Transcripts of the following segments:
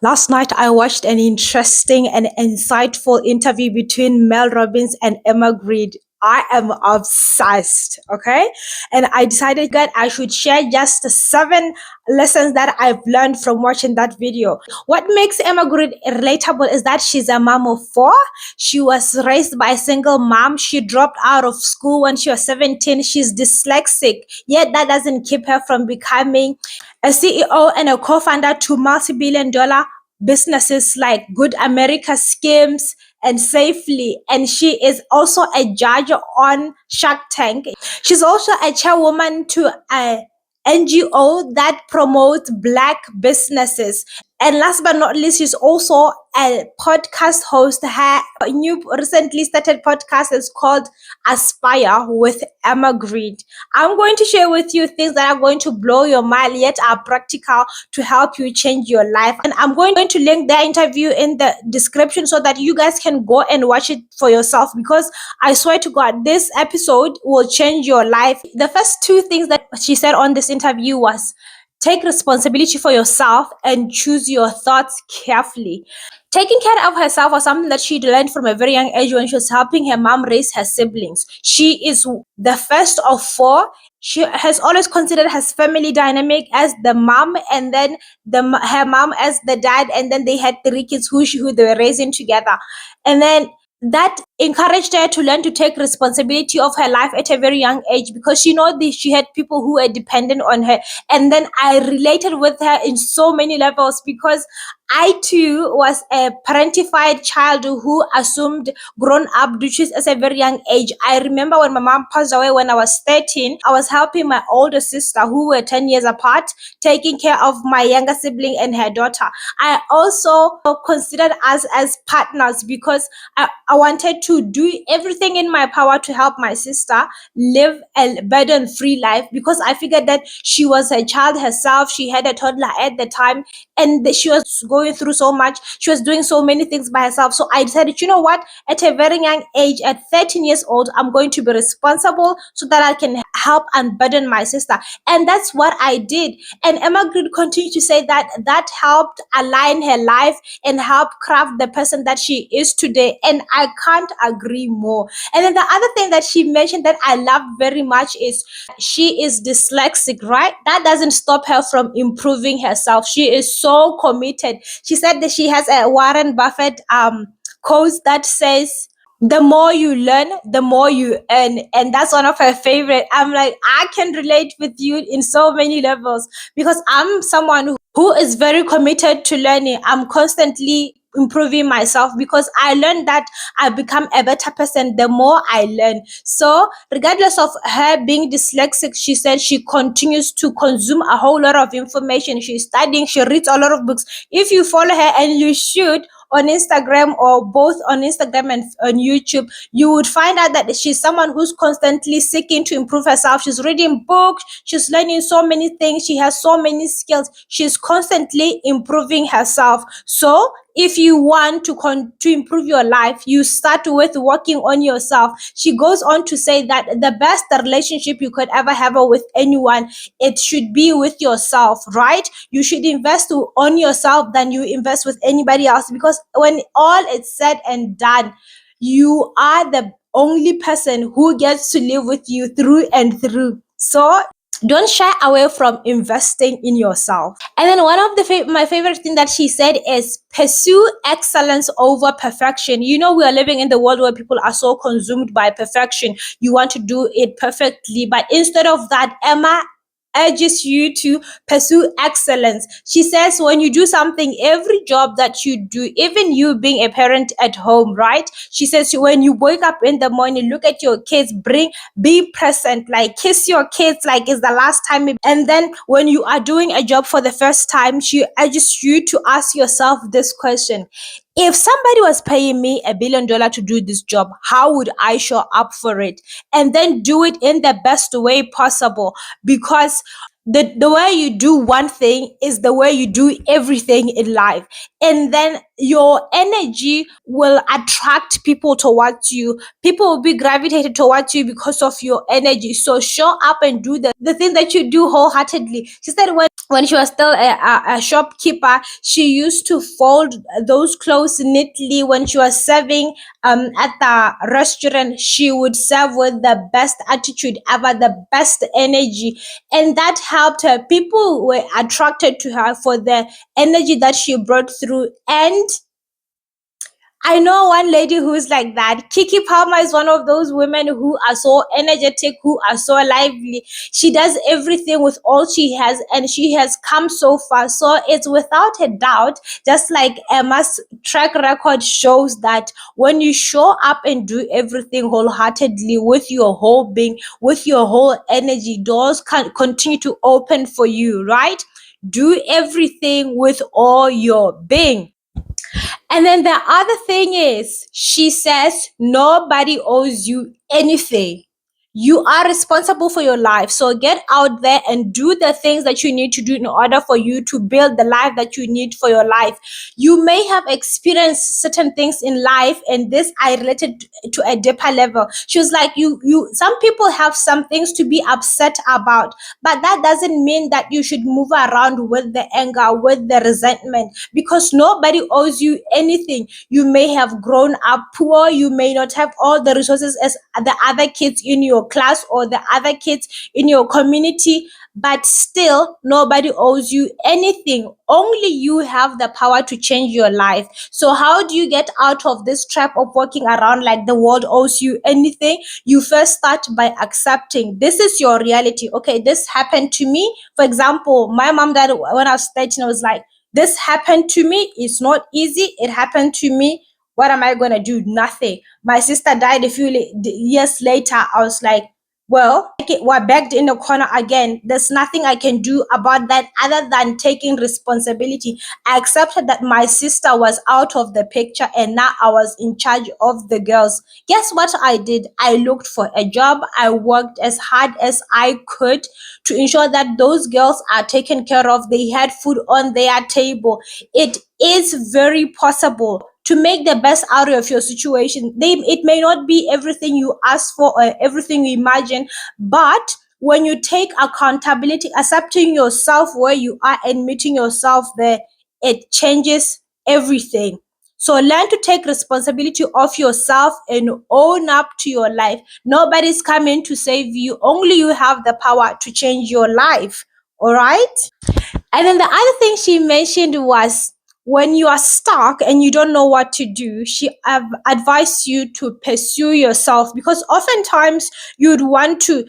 Last night, I watched an interesting and insightful interview between Mel Robbins and Emma Grede. I am obsessed, okay? And I decided that I should share just 7 lessons that I've learned from watching that video. What makes Emma Grede relatable is that she's a mom of 4. She was raised by a single mom. She dropped out of school when she was 17. She's dyslexic, yet that doesn't keep her from becoming a CEO and a co-founder to multi-billion dollar businesses like Good America, Skims, and Safely. And she is also a judge on Shark Tank. She's also a chairwoman to a NGO that promotes Black businesses. And last but not least, she's also a podcast host. Her new recently started podcast is called Aspire with Emma Grede. I'm going to share with you things that are going to blow your mind, yet are practical to help you change your life. And I'm going to link their interview in the description so that you guys can go and watch it for yourself, because I swear to God, this episode will change your life. The first 2 things that she said on this interview was take responsibility for yourself and choose your thoughts carefully. Taking care of herself was something that she learned from a very young age when she was helping her mom raise her siblings. She is the first of 4. She has always considered her family dynamic as the mom, and then her mom as the dad, and then they had 3 kids who they were raising together. And then that encouraged her to learn to take responsibility of her life at a very young age, because she had people who were dependent on her. And then I related with her in so many levels, because I too was a parentified child who assumed grown up duties at a very young age. I remember when my mom passed away when I was 13, I was helping my older sister, who were 10 years apart, taking care of my younger sibling and her daughter. I also considered us as partners, because I wanted to do everything in my power to help my sister live a burden-free life, because I figured that she was a child herself. She had a toddler at the time, and she was going through so much. She was doing so many things by herself. So I decided, you know what? At a very young age, at 13 years old, I'm going to be responsible so that I can help unburden my sister. And that's what I did. And Emma Grede continued to say that helped align her life and help craft the person that she is today. And I can't agree more. And then the other thing that she mentioned that I love very much is she is dyslexic, right? That doesn't stop her from improving herself. She is so committed. She said that she has a Warren Buffett quote that says, the more you learn, the more you earn. And that's one of her favorite. I'm like, I can relate with you in so many levels, because I'm someone who is very committed to learning. I'm constantly improving myself, because I learned that I become a better person the more I learn. So regardless of her being dyslexic, she said she continues to consume a whole lot of information. She's studying, she reads a lot of books. If you follow her, and you should, on Instagram, or both on Instagram and on YouTube, you would find out that she's someone who's constantly seeking to improve herself. She's reading books, she's learning so many things, she has so many skills, she's constantly improving herself. So if you want to improve your life, you start with working on yourself. She goes on to say that the best relationship you could ever have with anyone, it should be with yourself, right? You should invest on yourself than you invest with anybody else, because when all is said and done, you are the only person who gets to live with you through and through. So don't shy away from investing in yourself. And then one of my favorite thing that she said is pursue excellence over perfection. We are living in the world where people are so consumed by perfection. You want to do it perfectly, but instead of that, Emma urges you to pursue excellence. She says when you do something, every job that you do, even you being a parent at home, right? She says when you wake up in the morning, look at your kids, be present, like kiss your kids like it's the last time. And then when you are doing a job for the first time, she urges you to ask yourself this question: if somebody was paying me $1 billion to do this job, how would I show up for it? And then do it in the best way possible, because the way you do one thing is the way you do everything in life. And then your energy will attract people towards you. People will be gravitated towards you because of your energy. So show up and do the thing that you do wholeheartedly. She said when she was still a shopkeeper, she used to fold those clothes neatly. When she was serving at the restaurant, she would serve with the best attitude ever, the best energy. And that helped her. People were attracted to her for the energy that she brought through. And I know one lady who's like that. Kiki Palmer is one of those women who are so energetic, who are so lively. She does everything with all she has, and she has come so far. So it's without a doubt, just like Emma's track record shows, that when you show up and do everything wholeheartedly with your whole being, with your whole energy, doors can continue to open for you, right? Do everything with all your being. And then the other thing is, she says nobody owes you anything. You are responsible for your life. So get out there and do the things that you need to do in order for you to build the life that you need for your life. You may have experienced certain things in life, and this I related to a deeper level. She was like, some people have some things to be upset about, but that doesn't mean that you should move around with the anger, with the resentment, because nobody owes you anything. You may have grown up poor, you may not have all the resources as the other kids in your class or the other kids in your community, but still nobody owes you anything. Only you have the power to change your life. So how do you get out of this trap of walking around like the world owes you anything? You first start by accepting this is your reality. Okay, this happened to me. For example, my mom died when I was 13. I was like, this happened to me. It's not easy. It happened to me. What am I going to do? Nothing. My sister died a few years later. I was like, well, we're backed in the corner again. There's nothing I can do about that other than taking responsibility. I accepted that my sister was out of the picture and now I was in charge of the girls. Guess what I did? I looked for a job. I worked as hard as I could to ensure that those girls are taken care of. They had food on their table. It is very possible to make the best out of your situation. It may not be everything you ask for or everything you imagine, but when you take accountability, accepting yourself where you are and meeting yourself there, it changes everything. So learn to take responsibility of yourself and own up to your life. Nobody's coming to save you. Only you have the power to change your life. All right? And then the other thing she mentioned was, when you are stuck and you don't know what to do, she advised you to pursue yourself, because oftentimes you'd want to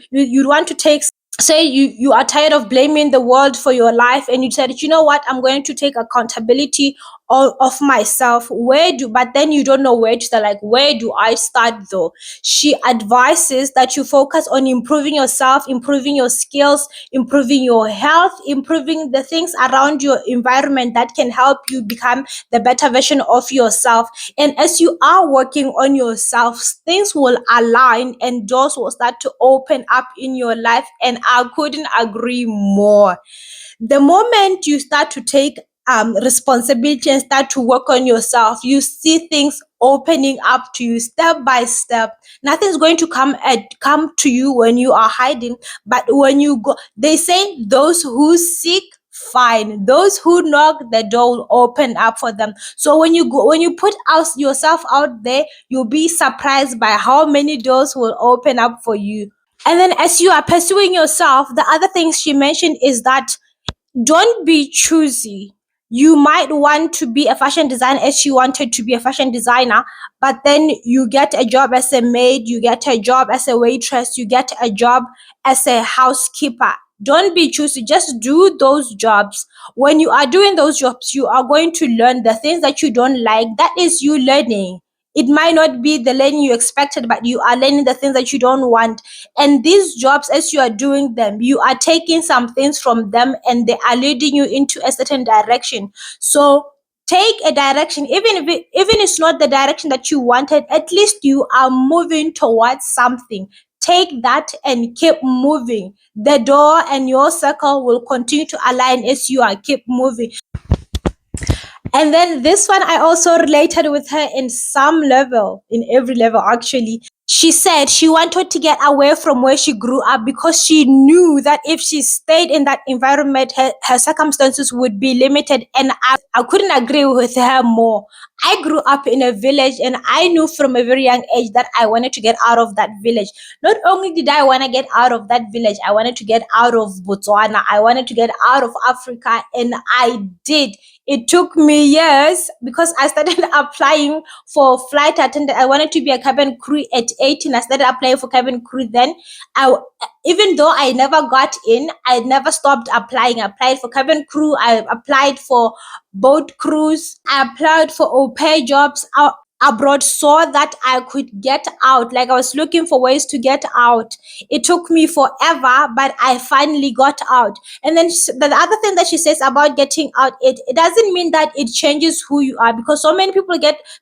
take, say you are tired of blaming the world for your life, and you said, you know what, I'm going to take accountability of myself. But then you don't know where to start. Like, where do I start though? She advises that you focus on improving yourself, improving your skills, improving your health, improving the things around your environment that can help you become the better version of yourself. And as you are working on yourself, things will align and doors will start to open up in your life. And I couldn't agree more. The moment you start to take responsibility and start to work on yourself, you see things opening up to you step by step. Nothing's going to come to you when you are hiding, but when you go, they say those who seek find, those who knock, the door will open up for them. So when you put yourself out there, you'll be surprised by how many doors will open up for you. And then as you are pursuing yourself, the other things she mentioned is that don't be choosy. You might want to be a fashion designer as she wanted to be a fashion designer, but then you get a job as a maid, you get a job as a waitress, you get a job as a housekeeper. Don't be choosy. Just do those jobs. When you are doing those jobs, you are going to learn the things that you don't like. That is you learning. It might not be the learning you expected, but you are learning the things that you don't want. And these jobs, as you are doing them, you are taking some things from them and they are leading you into a certain direction. So take a direction, even it's not the direction that you wanted, at least you are moving towards something. take that and keep moving. The door and your circle will continue to align as you are keep moving. And then this one, I also related with her in some level, in every level actually. She said she wanted to get away from where she grew up because she knew that if she stayed in that environment, her circumstances would be limited. And I couldn't agree with her more. I grew up in a village and I knew from a very young age that I wanted to get out of that village. Not only did I want to get out of that village, I wanted to get out of Botswana. I wanted to get out of Africa, and I did. It took me years because I started applying for flight attendant. I wanted to be a cabin crew at 18. I started applying for cabin crew then. Even though I never got in, I never stopped applying. I applied for cabin crew. I applied for boat crews. I applied for au pair jobs abroad so that I could get out. Like, I was looking for ways to get out. It took me forever, but I finally got out. And then the other thing that she says about getting out, it doesn't mean that it changes who you are, because so many people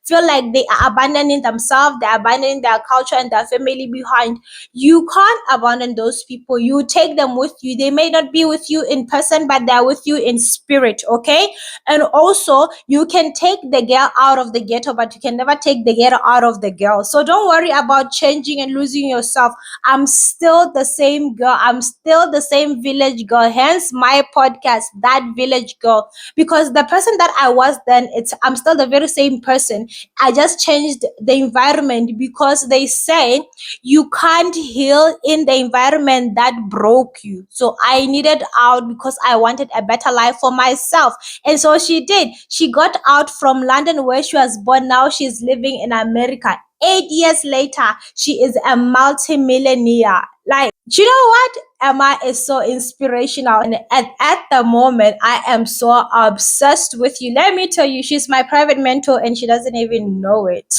feel like they are abandoning themselves, they're abandoning their culture and their family behind. You can't abandon those people. You take them with you. They may not be with you in person, but they're with you in spirit, okay? And also, you can take the girl out of the ghetto, but you can never take the ghetto out of the girl. So don't worry about changing and losing yourself. I'm still the same girl. I'm still the same village girl. Hence my podcast, That Village Girl. Because the person that I was then, I'm still the very same person. I just changed the environment, because they say you can't heal in the environment that broke you. So I needed out because I wanted a better life for myself. And so she did. She got out from London, where she was born. Now she's living in America. 8 years later, she is a multi-millionaire. Like, you know what? Emma is so inspirational. And at the moment, I am so obsessed with you. Let me tell you, she's my private mentor and she doesn't even know it.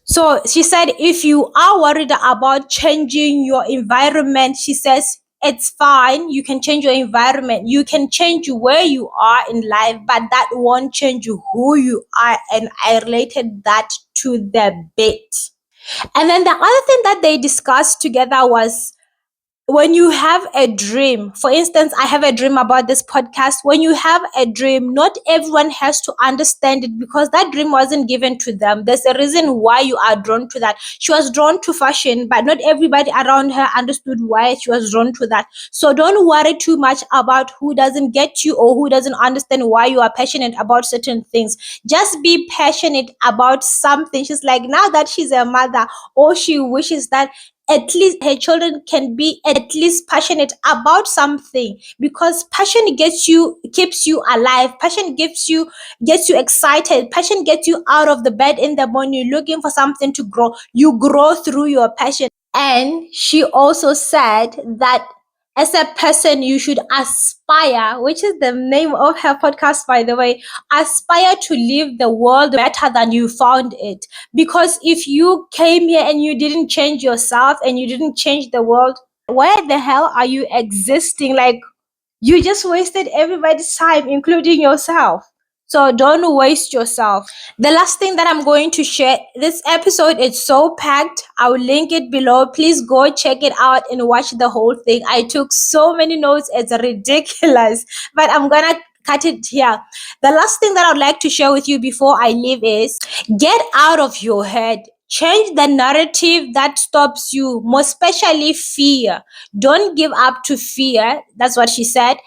So she said, if you are worried about changing your environment, she says, it's fine. You can change your environment. You can change where you are in life, but that won't change who you are. And I related that to the bit. And then the other thing that they discussed together was, when you have a dream, for instance, I have a dream about this podcast. When you have a dream, not everyone has to understand it, because that dream wasn't given to them. There's a reason why you are drawn to that. She was drawn to fashion, but not everybody around her understood why she was drawn to that. So don't worry too much about who doesn't get you or who doesn't understand why you are passionate about certain things. Just be passionate about something. She's like, now that she's a mother, all she wishes that at least her children can be at least passionate about something, because passion keeps you alive. Passion gets you excited. Passion gets you out of the bed in the morning. You're looking for something to grow. You grow through your passion. And she also said that as a person, you should aspire, which is the name of her podcast, by the way, aspire to leave the world better than you found it. Because if you came here and you didn't change yourself and you didn't change the world, where the hell are you existing? Like, you just wasted everybody's time, including yourself. So don't waste yourself. The last thing that I'm going to share, this episode is so packed. I'll link it below. Please go check it out and watch the whole thing. I took so many notes, it's ridiculous, but I'm gonna cut it here. The last thing that I'd like to share with you before I leave is, get out of your head. Change the narrative that stops you, most especially fear. Don't give up to fear. That's what she said.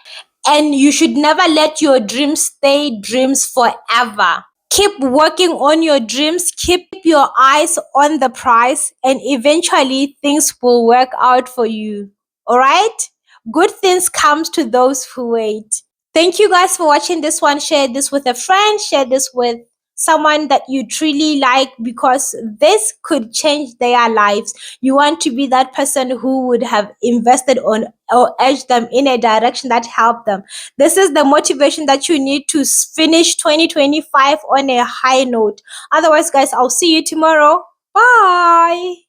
And you should never let your dreams stay dreams forever. Keep working on your dreams. Keep your eyes on the prize, and eventually things will work out for you. All right? Good things comes to those who wait. Thank you guys for watching this one. Share this with a friend. Share this with someone that you truly like, because this could change their lives. You want to be that person who would have invested on or urged them in a direction that helped them. This is the motivation that you need to finish 2025 on a high note. Otherwise, guys, I'll see you tomorrow. Bye.